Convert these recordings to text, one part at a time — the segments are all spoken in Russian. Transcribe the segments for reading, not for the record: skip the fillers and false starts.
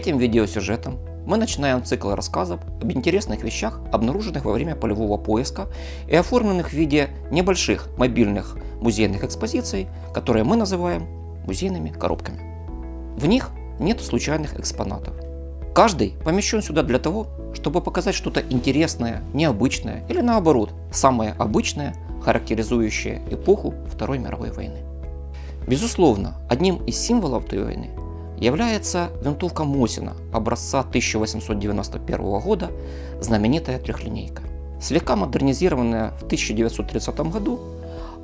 Этим видеосюжетом мы начинаем цикл рассказов об интересных вещах, обнаруженных во время полевого поиска и оформленных в виде небольших мобильных музейных экспозиций, которые мы называем музейными коробками. В них нет случайных экспонатов. Каждый помещен сюда для того, чтобы показать что-то интересное, необычное или наоборот, самое обычное, характеризующее эпоху Второй мировой войны. Безусловно, одним из символов той войны является винтовка Мосина образца 1891 года, знаменитая трехлинейка. Слегка модернизированная в 1930 году,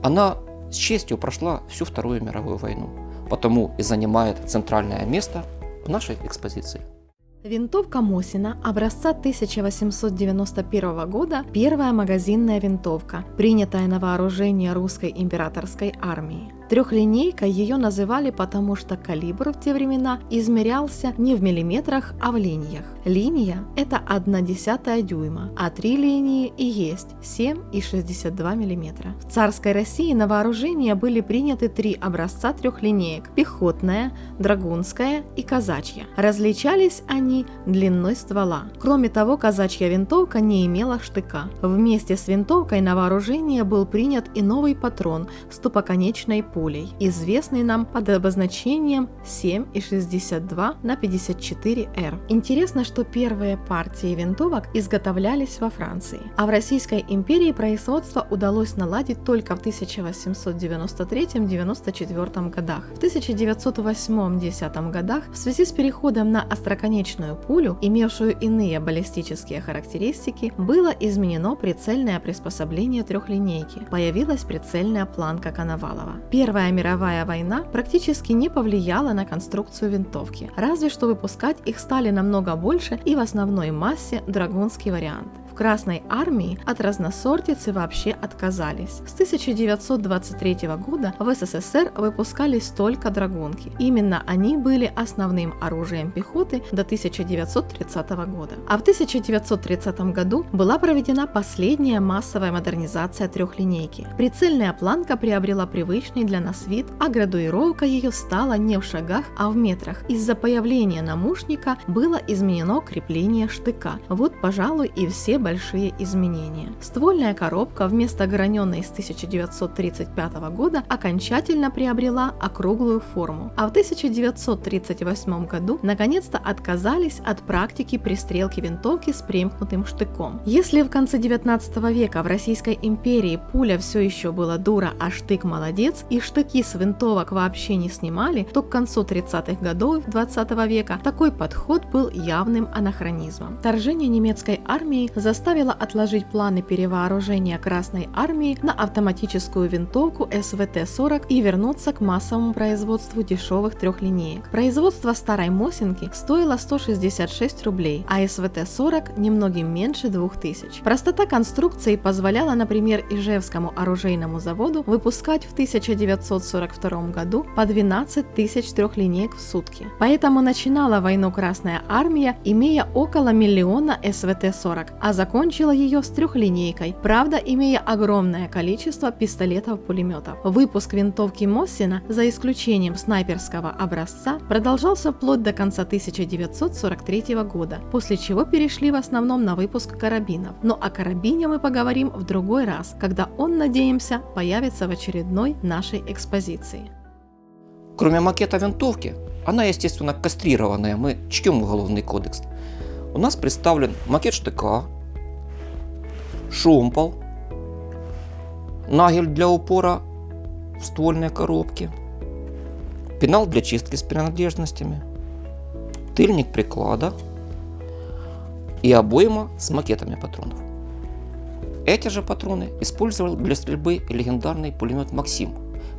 она с честью прошла всю Вторую мировую войну, потому и занимает центральное место в нашей экспозиции. Винтовка Мосина образца 1891 года – первая магазинная винтовка, принятая на вооружение русской императорской армии. Трехлинейкой ее называли, потому что калибр в те времена измерялся не в миллиметрах, а в линиях. Линия – это 1/10 дюйма, а 3 линии и есть 7,62 мм. В царской России на вооружение были приняты 3 образца трехлинеек – пехотная, драгунская и казачья. Различались они длиной ствола. Кроме того, казачья винтовка не имела штыка. Вместе с винтовкой на вооружение был принят и новый патрон с тупоконечной пулей, известный нам под обозначением 7,62 на 54Р. Интересно, что первые партии винтовок изготовлялись во Франции, а в Российской империи производство удалось наладить только в 1893-94 годах. В 1908-10 годах в связи с переходом на остроконечную пулю, имевшую иные баллистические характеристики, было изменено прицельное приспособление трехлинейки. Появилась прицельная планка Коновалова. Первая мировая война практически не повлияла на конструкцию винтовки, разве что выпускать их стали намного больше и в основной массе драгунский вариант. В Красной армии от разносортицы вообще отказались. С 1923 года в СССР выпускались только драгунки. Именно они были основным оружием пехоты до 1930 года. А в 1930 году была проведена последняя массовая модернизация трехлинейки. Прицельная планка приобрела привычный для нас вид, а градуировка ее стала не в шагах, а в метрах. Из-за появления намушника было изменено крепление штыка. Вот, пожалуй, и все большие изменения. Ствольная коробка вместо граненой с 1935 года окончательно приобрела округлую форму, а в 1938 году наконец-то отказались от практики пристрелки винтовки с примкнутым штыком. Если в конце 19 века в Российской империи пуля все еще была дура, а штык молодец, и штыки с винтовок вообще не снимали, то к концу 30-х годов 20 века такой подход был явным анахронизмом. Вторжение немецкой армии заставила отложить планы перевооружения Красной армии на автоматическую винтовку СВТ-40 и вернуться к массовому производству дешевых трехлинеек. Производство старой Мосинки стоило 166 рублей, а СВТ-40 немногим меньше 2000. Простота конструкции позволяла, например, Ижевскому оружейному заводу выпускать в 1942 году по 12 тысяч трехлинеек в сутки. Поэтому начинала войну Красная армия, имея около миллиона СВТ-40, а закончила ее с трехлинейкой, правда, имея огромное количество пистолетов-пулеметов. Выпуск винтовки Мосина, за исключением снайперского образца, продолжался вплоть до конца 1943 года, после чего перешли в основном на выпуск карабинов. Но о карабине мы поговорим в другой раз, когда он, надеемся, появится в очередной нашей экспозиции. Кроме макета винтовки, она, естественно, кастрированная, мы чтем Уголовный кодекс. У нас представлен макет штыка, шомпол, нагель для упора в ствольной коробке, пенал для чистки с принадлежностями, тыльник приклада и обойма с макетами патронов. Эти же патроны использовал для стрельбы легендарный пулемет «Максим»,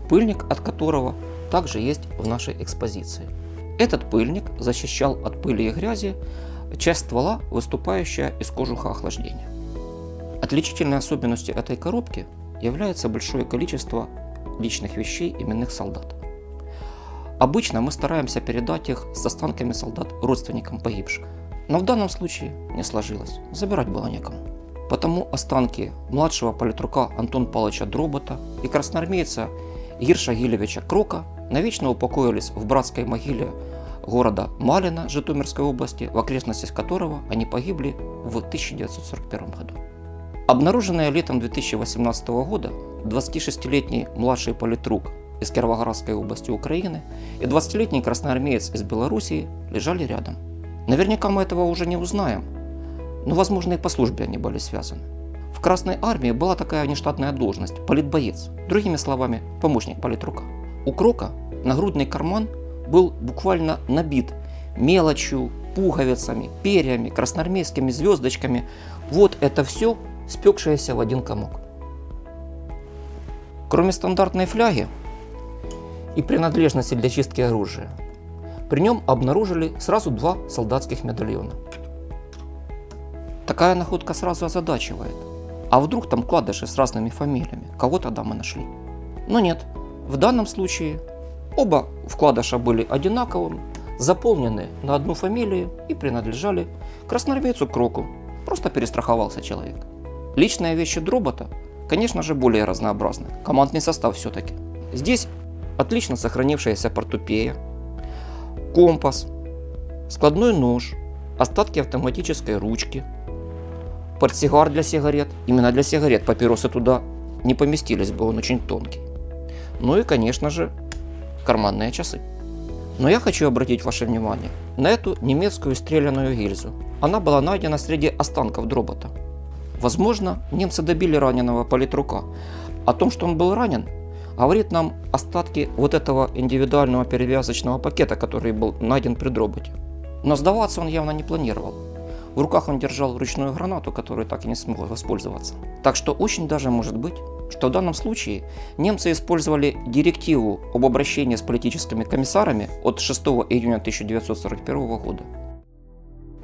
пыльник от которого также есть в нашей экспозиции. Этот пыльник защищал от пыли и грязи часть ствола, выступающая из кожуха охлаждения. Отличительной особенностью этой коробки является большое количество личных вещей именных солдат. Обычно мы стараемся передать их с останками солдат родственникам погибших, но в данном случае не сложилось, забирать было некому. Потому останки младшего политрука Антона Павловича Дробота и красноармейца Гирша Гилевича Крока навечно упокоились в братской могиле города Малина Житомирской области, в окрестностях которого они погибли в 1941 году. Обнаруженная летом 2018 года 26-летний младший политрук из Кировоградской области Украины и 20-летний красноармеец из Белоруссии лежали рядом. Наверняка мы этого уже не узнаем, но, возможно, и по службе они были связаны. В Красной армии была такая внештатная должность – политбоец, другими словами, помощник политрука. У Крока нагрудный карман был буквально набит мелочью, пуговицами, перьями, красноармейскими звездочками. Вот это все спекшееся в один комок. Кроме стандартной фляги и принадлежности для чистки оружия, при нем обнаружили сразу 2 солдатских медальона. Такая находка сразу озадачивает. А вдруг там вкладыши с разными фамилиями? Кого тогда мы нашли? Но нет, в данном случае оба вкладыша были одинаковыми, заполнены на одну фамилию и принадлежали красноармейцу Кроку. Просто перестраховался человек. Личные вещи Дробота, конечно же, более разнообразны. Командный состав все-таки. Здесь отлично сохранившаяся портупея, компас, складной нож, остатки автоматической ручки, портсигар для сигарет. Именно для сигарет, папиросы туда не поместились бы, он очень тонкий. Ну и, конечно же, карманные часы. Но я хочу обратить ваше внимание на эту немецкую стрелянную гильзу. Она была найдена среди останков Дробота. Возможно, немцы добили раненого политрука. О том, что он был ранен, говорит нам остатки вот этого индивидуального перевязочного пакета, который был найден при Дроботе. Но сдаваться он явно не планировал. В руках он держал ручную гранату, которой так и не смог воспользоваться. Так что очень даже может быть, что в данном случае немцы использовали директиву об обращении с политическими комиссарами от 6 июня 1941 года.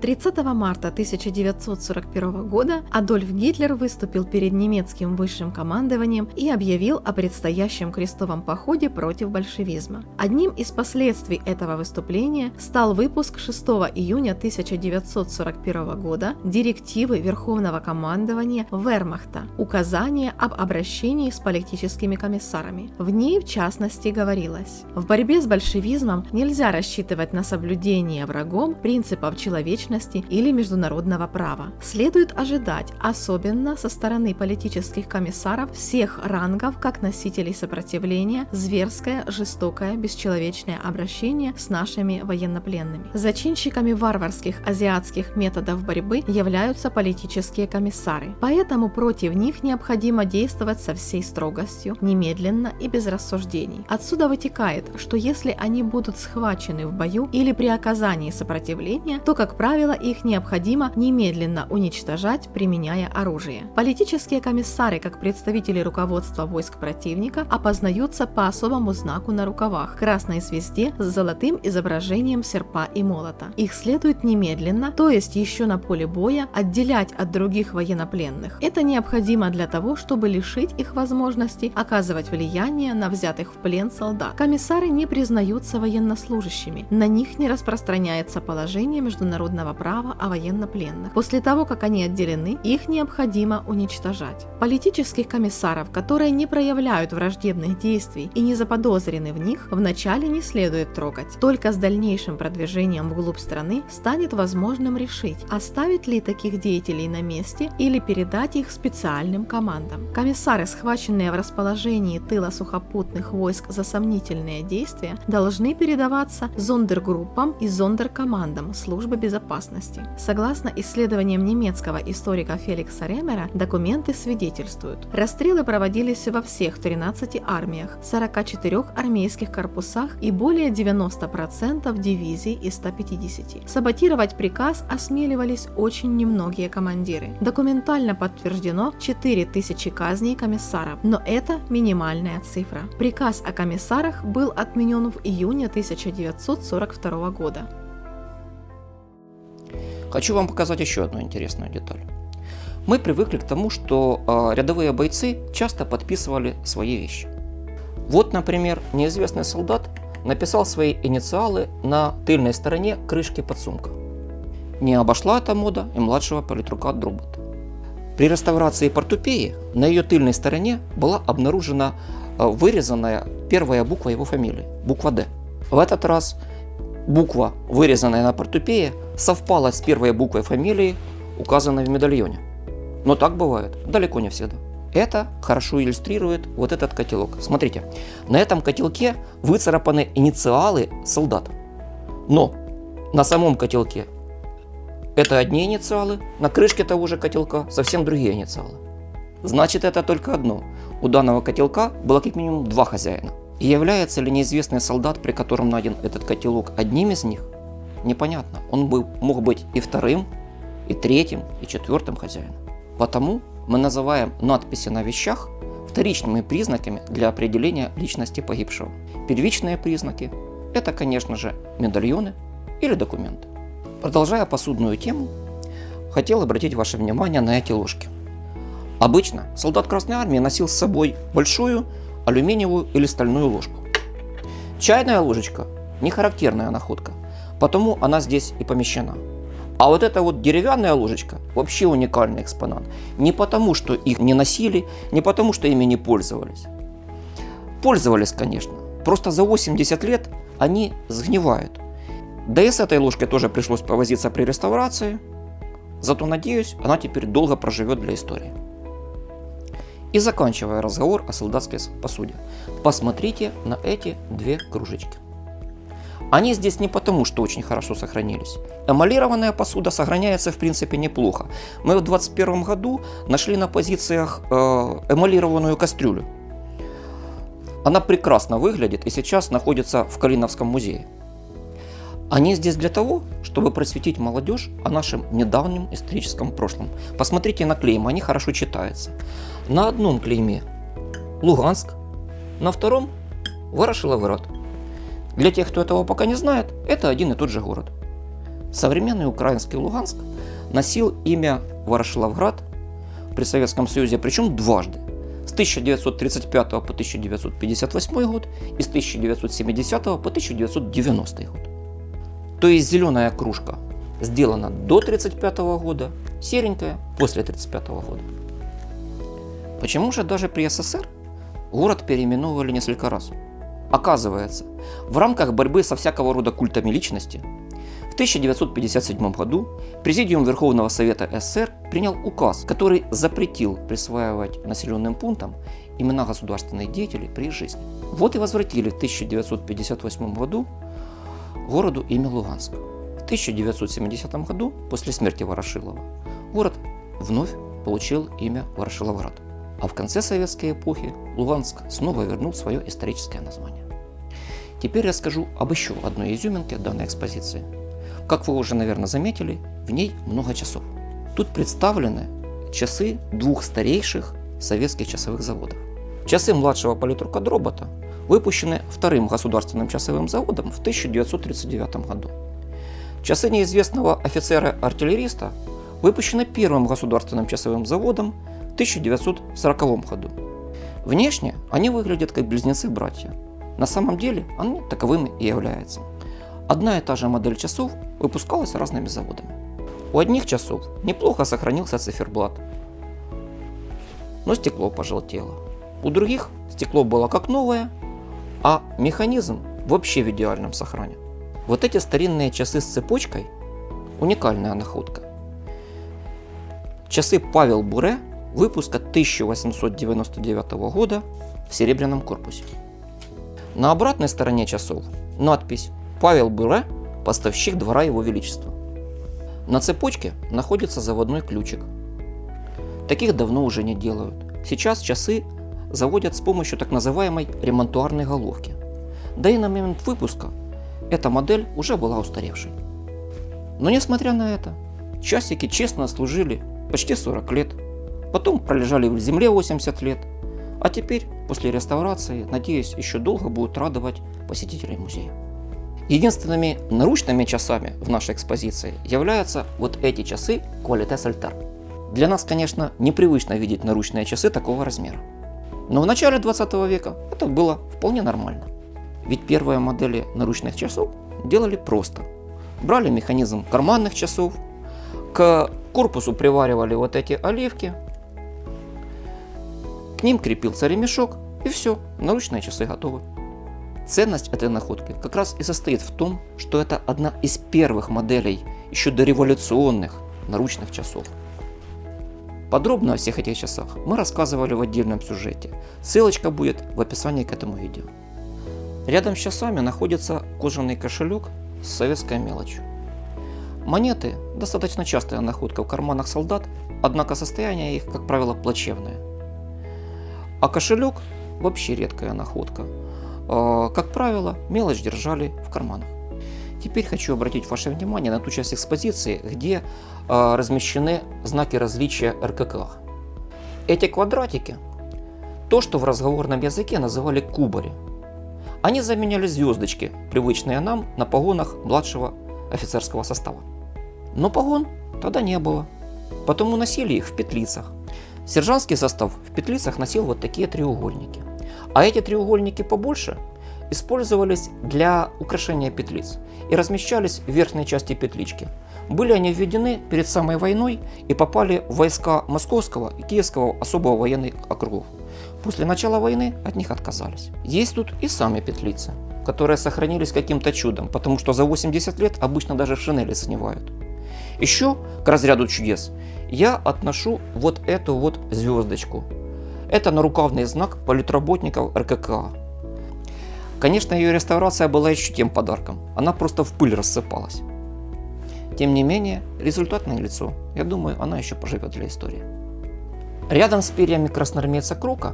30 марта 1941 года Адольф Гитлер выступил перед немецким высшим командованием и объявил о предстоящем крестовом походе против большевизма. Одним из последствий этого выступления стал выпуск 6 июня 1941 года директивы Верховного командования Вермахта «Указание об обращении с политическими комиссарами». В ней, в частности, говорилось: в борьбе с большевизмом нельзя рассчитывать на соблюдение врагом принципов человечности или международного права. Следует ожидать, особенно со стороны политических комиссаров всех рангов, как носителей сопротивления, зверское, жестокое, бесчеловечное обращение с нашими военнопленными. Зачинщиками варварских азиатских методов борьбы являются политические комиссары, поэтому против них необходимо действовать со всей строгостью, немедленно и без рассуждений. Отсюда вытекает, что если они будут схвачены в бою или при оказании сопротивления, то, как правило, их необходимо немедленно уничтожать, применяя оружие. Политические комиссары, как представители руководства войск противника, опознаются по особому знаку на рукавах – красной звезде с золотым изображением серпа и молота. Их следует немедленно, то есть еще на поле боя, отделять от других военнопленных. Это необходимо для того, чтобы лишить их возможности оказывать влияние на взятых в плен солдат. Комиссары не признаются военнослужащими, на них не распространяется положение международного права о военнопленных. После того, как они отделены, их необходимо уничтожать. Политических комиссаров, которые не проявляют враждебных действий и не заподозрены в них, вначале не следует трогать. Только с дальнейшим продвижением вглубь страны станет возможным решить, оставить ли таких деятелей на месте или передать их специальным командам. Комиссары, схваченные в расположении тыла сухопутных войск за сомнительные действия, должны передаваться зондергруппам и зондеркомандам службы безопасности. Согласно исследованиям немецкого историка Феликса Ремера, документы свидетельствуют: расстрелы проводились во всех 13 армиях, 44 армейских корпусах и более 90% дивизий из 150. Саботировать приказ осмеливались очень немногие командиры. Документально подтверждено 4000 казней комиссаров, но это минимальная цифра. Приказ о комиссарах был отменен в июне 1942 года. Хочу вам показать еще одну интересную деталь. Мы привыкли к тому, что рядовые бойцы часто подписывали свои вещи. Вот, например, неизвестный солдат написал свои инициалы на тыльной стороне крышки подсумка. Не обошла эта мода и младшего политрука Дробота. При реставрации портупеи на ее тыльной стороне была обнаружена вырезанная первая буква его фамилии, буква «Д». В этот раз буква, вырезанная на портупее, совпала с первой буквой фамилии, указанной в медальоне. Но так бывает далеко не всегда. Это хорошо иллюстрирует вот этот котелок. Смотрите, на этом котелке выцарапаны инициалы солдат. Но на самом котелке это одни инициалы, на крышке того же котелка совсем другие инициалы. Значит, это только одно. У данного котелка было как минимум два хозяина. И является ли неизвестный солдат, при котором найден этот котелок, одним из них? Непонятно. Он мог быть и вторым, и третьим, и четвертым хозяином. Потому мы называем надписи на вещах вторичными признаками для определения личности погибшего. Первичные признаки – это, конечно же, медальоны или документы. Продолжая посудную тему, хотел обратить ваше внимание на эти ложки. Обычно солдат Красной Армии носил с собой большую алюминиевую или стальную ложку. Чайная ложечка – не характерная находка, потому она здесь и помещена. А вот эта вот деревянная ложечка вообще уникальный экспонат. Не потому, что их не носили, не потому, что ими не пользовались. Пользовались, конечно. Просто за 80 лет они сгнивают. Да и с этой ложкой тоже пришлось повозиться при реставрации. Зато, надеюсь, она теперь долго проживет для истории. И заканчивая разговор о солдатской посуде, посмотрите на эти две кружечки. Они здесь не потому, что очень хорошо сохранились. Эмалированная посуда сохраняется в принципе неплохо. Мы в 2021 году нашли на позициях эмалированную кастрюлю. Она прекрасно выглядит и сейчас находится в Калиновском музее. Они здесь для того, чтобы просветить молодежь о нашем недавнем историческом прошлом. Посмотрите на клейма, они хорошо читаются. На одном клейме Луганск, на втором Ворошиловград. Для тех, кто этого пока не знает, это один и тот же город. Современный украинский Луганск носил имя Ворошиловград при Советском Союзе, причем дважды. С 1935 по 1958 год и с 1970 по 1990 год. То есть зеленая кружка сделана до 1935 года, серенькая после 1935 года. Почему же даже при СССР город переименовывали несколько раз? Оказывается, в рамках борьбы со всякого рода культами личности в 1957 году Президиум Верховного Совета СССР принял указ, который запретил присваивать населенным пунктам имена государственных деятелей при их жизни. Вот и возвратили в 1958 году городу имя Луганск. В 1970 году, после смерти Ворошилова, город вновь получил имя Ворошиловград. А в конце советской эпохи Луганск снова вернул свое историческое название. Теперь расскажу об еще одной изюминке данной экспозиции. Как вы уже, наверное, заметили, в ней много часов. Тут представлены часы двух старейших советских часовых заводов. Часы младшего политрука Дробота выпущены вторым государственным часовым заводом в 1939 году. Часы неизвестного офицера-артиллериста выпущены первым государственным часовым заводом в 1940 году. Внешне они выглядят как близнецы-братья. На самом деле они таковыми и являются. Одна и та же модель часов выпускалась разными заводами. У одних часов неплохо сохранился циферблат, но стекло пожелтело. У других стекло было как новое, а механизм вообще в идеальном сохране. Вот эти старинные часы с цепочкой – уникальная находка. Часы Павел Буре выпуска 1899 года в серебряном корпусе. На обратной стороне часов надпись «Павел Буре, поставщик двора Его Величества». На цепочке находится заводной ключик. Таких давно уже не делают. Сейчас часы заводят с помощью так называемой ремонтуарной головки. Да и на момент выпуска эта модель уже была устаревшей. Но несмотря на это, часики честно служили почти 40 лет, потом пролежали в земле 80 лет, а теперь, после реставрации, надеюсь, еще долго будут радовать посетителей музея. Единственными наручными часами в нашей экспозиции являются вот эти часы Qualité Salter. Для нас, конечно, непривычно видеть наручные часы такого размера. Но в начале 20 века это было вполне нормально. Ведь первые модели наручных часов делали просто. Брали механизм карманных часов, к корпусу приваривали вот эти оливки, к ним крепился ремешок, и все, наручные часы готовы. Ценность этой находки как раз и состоит в том, что это одна из первых моделей еще дореволюционных наручных часов. Подробно о всех этих часах мы рассказывали в отдельном сюжете. Ссылочка будет в описании к этому видео. Рядом с часами находится кожаный кошелек с советской мелочью. Монеты – достаточно частая находка в карманах солдат, однако состояние их, как правило, плачевное. А кошелек – вообще редкая находка. Как правило, мелочь держали в карманах. Теперь хочу обратить ваше внимание на ту часть экспозиции, где размещены знаки различия РККА. Эти квадратики – то, что в разговорном языке называли кубари. Они заменяли звездочки, привычные нам на погонах младшего офицерского состава. Но погон тогда не было, потому носили их в петлицах. Сержантский состав в петлицах носил вот такие треугольники. А эти треугольники побольше использовались для украшения петлиц и размещались в верхней части петлички. Были они введены перед самой войной и попали в войска Московского и Киевского особого военных округов. После начала войны от них отказались. Есть тут и сами петлицы, которые сохранились каким-то чудом, потому что за 80 лет обычно даже шинели снимают. Еще к разряду чудес я отношу вот эту вот звездочку. Это нарукавный знак политработников РККА. Конечно, ее реставрация была еще тем подарком, она просто в пыль рассыпалась. Тем не менее, результат налицо. Я думаю, она еще поживет для истории. Рядом с перьями красноармейца Крока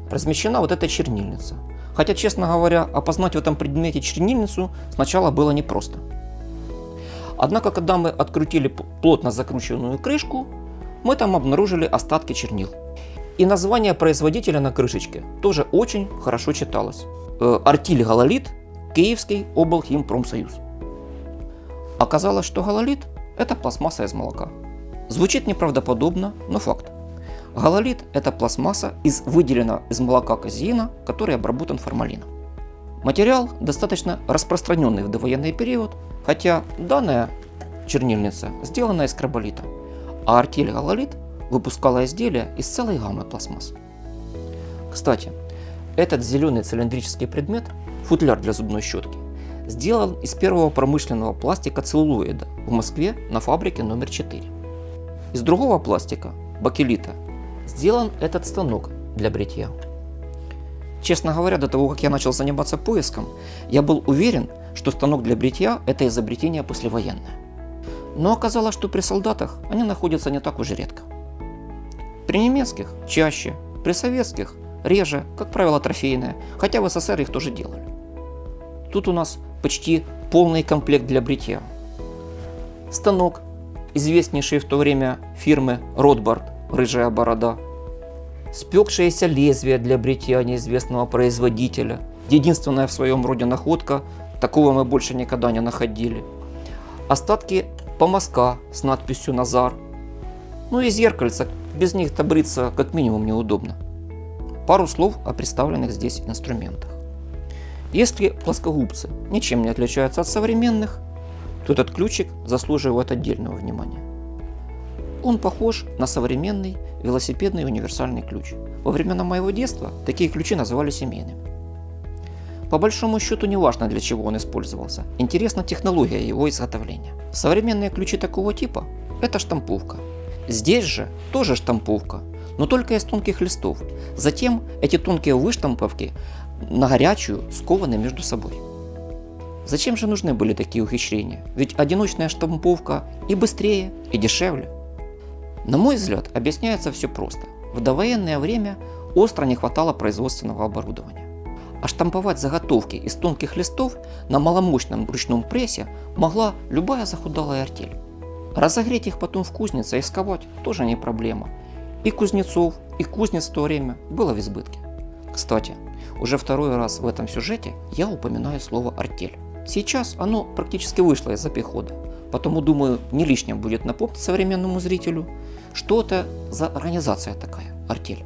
размещена вот эта чернильница. Хотя, честно говоря, опознать в этом предмете чернильницу сначала было непросто. Однако, когда мы открутили плотно закрученную крышку, мы там обнаружили остатки чернил. И название производителя на крышечке тоже очень хорошо читалось. Артиль Галалит, Киевский облхимпромсоюз. Оказалось, что галалит – это пластмасса из молока. Звучит неправдоподобно, но факт. Галалит – это пластмасса выделена из молока казеина, который обработан формалином. Материал достаточно распространенный в довоенный период, хотя данная чернильница сделана из краболита, а артель Галалит выпускала изделия из целой гаммы пластмасс. Кстати, этот зеленый цилиндрический предмет, футляр для зубной щетки, сделан из первого промышленного пластика целлулоида в Москве на фабрике номер 4. Из другого пластика, бакелита, сделан этот станок для бритья. Честно говоря, до того, как я начал заниматься поиском, я был уверен, что станок для бритья – это изобретение послевоенное. Но оказалось, что при солдатах они находятся не так уж и редко. При немецких – чаще, при советских – реже, как правило, трофейные, хотя в СССР их тоже делали. Тут у нас почти полный комплект для бритья. Станок, известнейший в то время фирмы Ротбард «Рыжая борода», спекшееся лезвие для бритья неизвестного производителя, единственная в своем роде находка, такого мы больше никогда не находили, остатки помазка с надписью «Назар», ну и зеркальца, без них-то бриться как минимум неудобно. Пару слов о представленных здесь инструментах. Если плоскогубцы ничем не отличаются от современных, то этот ключик заслуживает отдельного внимания. Он похож на современный велосипедный универсальный ключ. Во времена моего детства такие ключи называли семейными. По большому счету не важно, для чего он использовался, интересна технология его изготовления. Современные ключи такого типа – это штамповка. Здесь же тоже штамповка, но только из тонких листов. Затем эти тонкие выштамповки на горячую скованы между собой. Зачем же нужны были такие ухищрения? Ведь одиночная штамповка и быстрее, и дешевле. На мой взгляд, объясняется все просто. В довоенное время остро не хватало производственного оборудования. А штамповать заготовки из тонких листов на маломощном ручном прессе могла любая захудалая артель. Разогреть их потом в кузнице и сковать тоже не проблема. И кузнецов, и кузнец в то время было в избытке. Кстати, уже второй раз в этом сюжете я упоминаю слово «артель». Сейчас оно практически вышло из обихода, потому, думаю, не лишним будет напомнить современному зрителю, что это за организация такая, артель.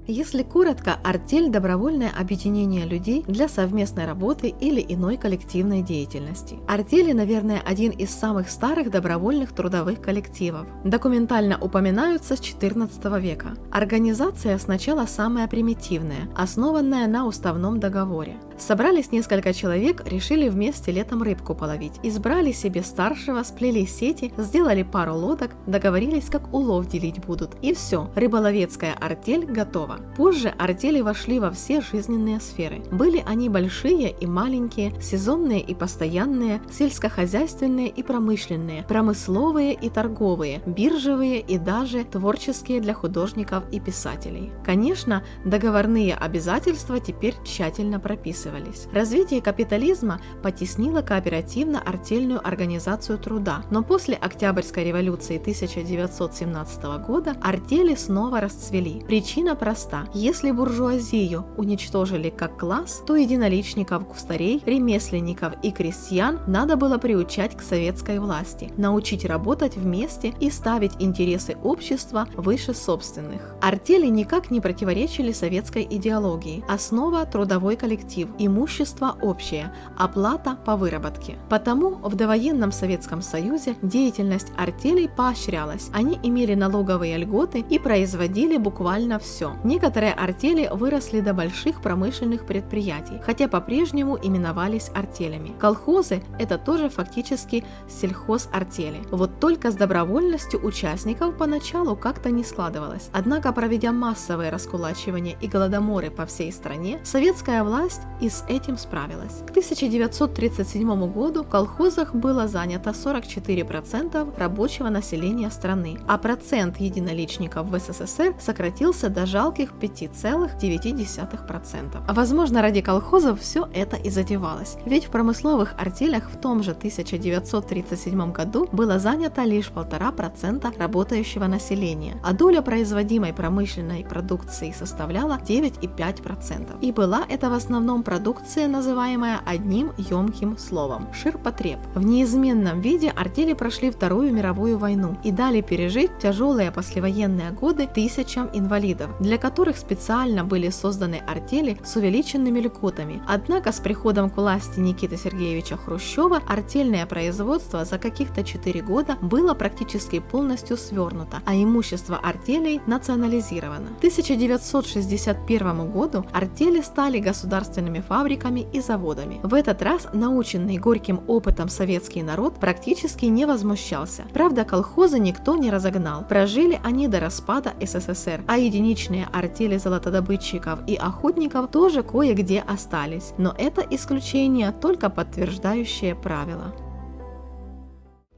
Если коротко, артель – добровольное объединение людей для совместной работы или иной коллективной деятельности. Артели, наверное, один из самых старых добровольных трудовых коллективов. Документально упоминаются с XIV века. Организация сначала самая примитивная, основанная на уставном договоре. Собрались несколько человек, решили вместе летом рыбку половить. Избрали себе старшего, сплели сети, сделали пару лодок, договорились, как улов делить будут. И все, рыболовецкая артель готова. Позже артели вошли во все жизненные сферы. Были они большие и маленькие, сезонные и постоянные, сельскохозяйственные и промышленные, промысловые и торговые, биржевые и даже творческие для художников и писателей. Конечно, договорные обязательства теперь тщательно прописывались. Развитие капитализма потеснило кооперативно-артельную организацию труда, но после Октябрьской революции 1917 года артели снова расцвели. Причина проста. Если буржуазию уничтожили как класс, то единоличников, кустарей, ремесленников и крестьян надо было приучать к советской власти, научить работать вместе и ставить интересы общества выше собственных. Артели никак не противоречили советской идеологии. Основа – трудовой коллектив, имущество общее, оплата по выработке. Потому в довоенном Советском Союзе деятельность артелей поощрялась. Они имели налоговые льготы и производили буквально все. Некоторые артели выросли до больших промышленных предприятий, хотя по-прежнему именовались артелями. Колхозы – это тоже фактически сельхозартели. Вот только с добровольностью участников поначалу как-то не складывалось. Однако, проведя массовое раскулачивание и голодоморы по всей стране, советская власть и с этим справилась. К 1937 году в колхозах было занято 44% рабочего населения страны, а процент единоличников в СССР сократился до жалких 5,9%. Возможно, ради колхозов все это и задевалось, ведь в промысловых артелях в том же 1937 году было занято лишь 1,5% работающего населения, а доля производимой промышленной продукции составляла 9,5%. И была это в основном продукция, называемая одним емким словом – ширпотреб. В неизменном виде артели прошли Вторую мировую войну и дали пережить тяжелые послевоенные годы тысячам инвалидов, для которых специально были созданы артели с увеличенными льготами. Однако с приходом к власти Никиты Сергеевича Хрущева артельное производство за каких-то 4 года было практически полностью свернуто, а имущество артелей национализировано. К 1961 году артели стали государственными фабриками и заводами. В этот раз наученный горьким опытом советский народ практически не возмущался. Правда, колхозы никто не разогнал. Прожили они до распада СССР, а единичные артели золотодобытчиков и охотников тоже кое-где остались. Но это исключение, только подтверждающее правило.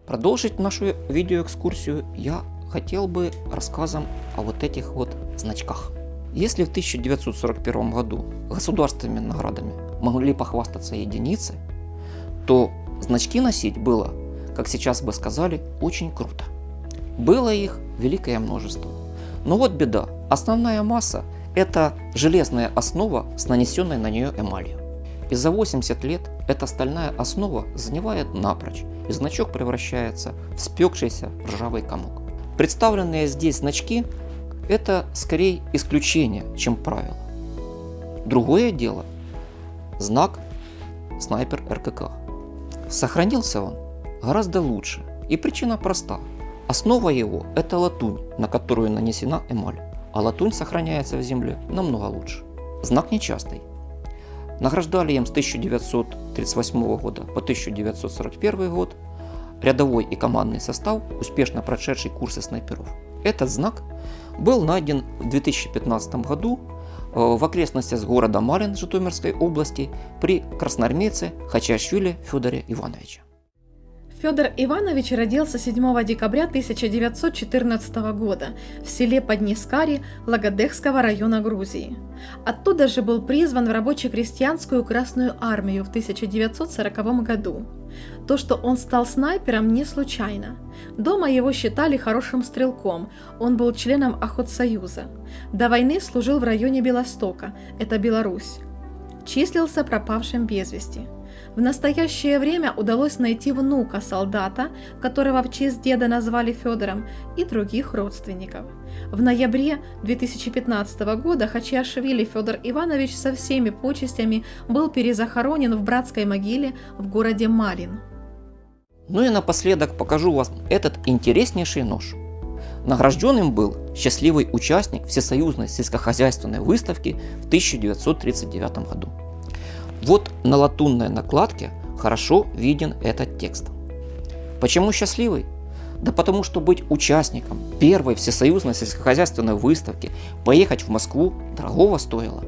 Продолжить нашу видеоэкскурсию я хотел бы рассказом о вот этих вот значках. Если в 1941 году государственными наградами могли похвастаться единицы, то значки носить было, как сейчас бы сказали, очень круто. Было их великое множество. Но вот беда. Основная масса – это железная основа с нанесенной на нее эмалью. И за 80 лет эта стальная основа сгнивает напрочь, и значок превращается в спекшийся ржавый комок. Представленные здесь значки – это скорее исключение, чем правило. Другое дело – знак снайпер РКК. Сохранился он гораздо лучше, и причина проста. Основа его – это латунь, на которую нанесена эмаль, а латунь сохраняется в земле намного лучше. Знак нечастый. Награждали им с 1938 года по 1941 год рядовой и командный состав, успешно прошедший курсы снайперов. Этот знак был найден в 2015 году в окрестностях города Марин Житомирской области при красноармейце Хачиашвили Федоре Ивановиче. Федор Иванович родился 7 декабря 1914 года в селе Поднискари Лагодехского района Грузии. Оттуда же был призван в рабоче-крестьянскую Красную армию в 1940 году. То, что он стал снайпером, не случайно. Дома его считали хорошим стрелком, он был членом Охотсоюза. До войны служил в районе Белостока, это Беларусь. Числился пропавшим без вести. В настоящее время удалось найти внука солдата, которого в честь деда назвали Федором, и других родственников. В ноябре 2015 года Хачиашвили Федор Иванович со всеми почестями был перезахоронен в братской могиле в городе Малин. Ну и напоследок покажу вам этот интереснейший нож. Награжденным был счастливый участник Всесоюзной сельскохозяйственной выставки в 1939 году. Вот на латунной накладке хорошо виден этот текст. Почему счастливый? Да потому что быть участником первой Всесоюзной сельскохозяйственной выставки, поехать в Москву дорогого стоило.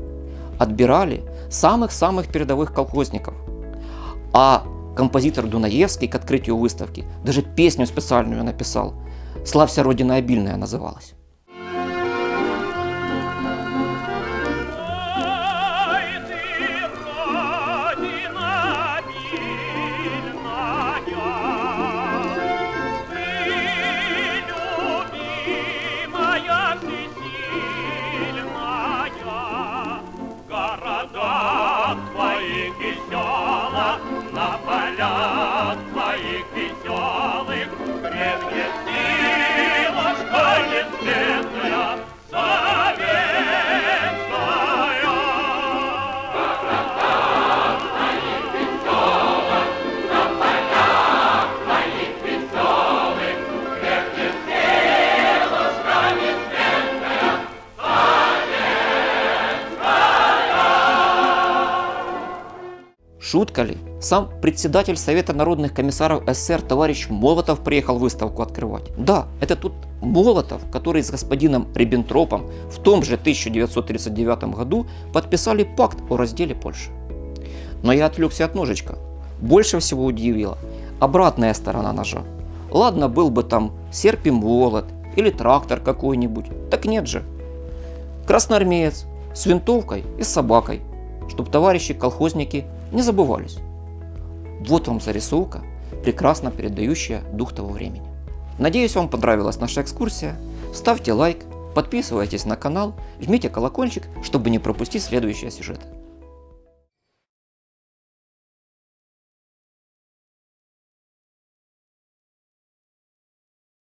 Отбирали самых-самых передовых колхозников. А композитор Дунаевский к открытию выставки даже песню специальную написал. «Славься, Родина обильная» называлась. Шутка ли? Сам председатель Совета народных комиссаров СССР товарищ Молотов приехал выставку открывать. Да, это тот Молотов, который с господином Риббентропом в том же 1939 году подписали пакт о разделе Польши. Но я отвлекся от ножичка. Больше всего удивила обратная сторона ножа. Ладно, был бы там серп и молот или трактор какой-нибудь. Так нет же. Красноармеец с винтовкой и с собакой, чтобы товарищи-колхозники не забывались. Вот вам зарисовка, прекрасно передающая дух того времени. Надеюсь, вам понравилась наша экскурсия. Ставьте лайк, подписывайтесь на канал, жмите колокольчик, чтобы не пропустить следующие сюжеты.